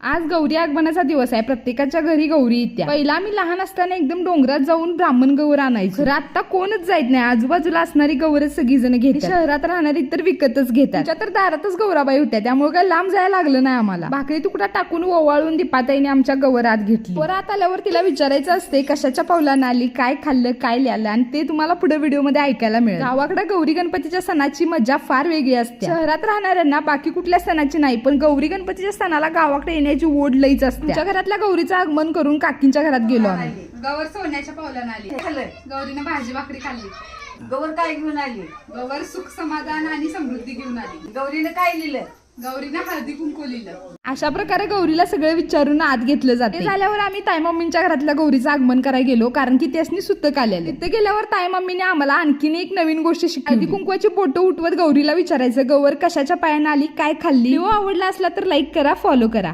आज गौरी आगमनाचा दिवस आहे. प्रत्येकाच्या घरी गौरी येत्या. पहिला आम्ही लहान असताना एकदम डोंगरात जाऊन ब्राह्मण गौर आणायचो. खरं आता कोणच जायत नाही. आजूबाजूला असणारी गौरच सगळी जण घेतात. शहरात राहणारी तर विकतच घेतात. तुमच्या तर दारातच गौराबाई होत्या, त्यामुळे काय लांब जायला लागलं नाही आम्हाला. भाकरी तुकडा टाकून ओवाळून दीपाताईने आमच्या गौरात घेतली. परत आल्यावर तिला विचारायचं असते कशाच्या पावलानं आली, काय खाल्लं, काय लिहिलं, आणि ते तुम्हाला पुढे व्हिडिओ मध्ये ऐकायला मिळेल. गावाकडे गौरी गणपतीच्या सणाची मजा फार वेगळी असते. शहरात राहणाऱ्यांना बाकी कुठल्या सणाची नाही, पण गौरी गणपतीच्या सणाला गावाकडे येण्याची ओढ लईच असते. तुमच्या घरातल्या गौरीचं आगमन करून काकींच्या घरात गेलो आम्ही. गौर सोन्याच्या पावलानं आली. गौरीनं भाजी भाकरी खाल्ली. गौर काय घेऊन आली? गौर सुख समाधान आणि समृद्धी घेऊन आली. गौरीनं काय लिहिलं? गौरीनं हळदी कुंकू लिहिलं. अशा प्रकारे गौरीला सगळं विचारून आत घेतलं जाते. झाल्यावर आम्ही ताई मम्मींच्या घरातल्या गौरीचं आगमन करायला गेलो, कारण की त्यासनी सुतक आलेले. तिथे गेल्यावर ताई मम्मीने आम्हाला आणखीन एक नवीन गोष्ट शिकली. हळदी कुंकवाची बोटं उठवत गौरीला विचारायचं गौर कशाच्या पायानं आली, काय खाल्ली. व्हिडिओ आवडला असला तर लाईक करा, फॉलो करा.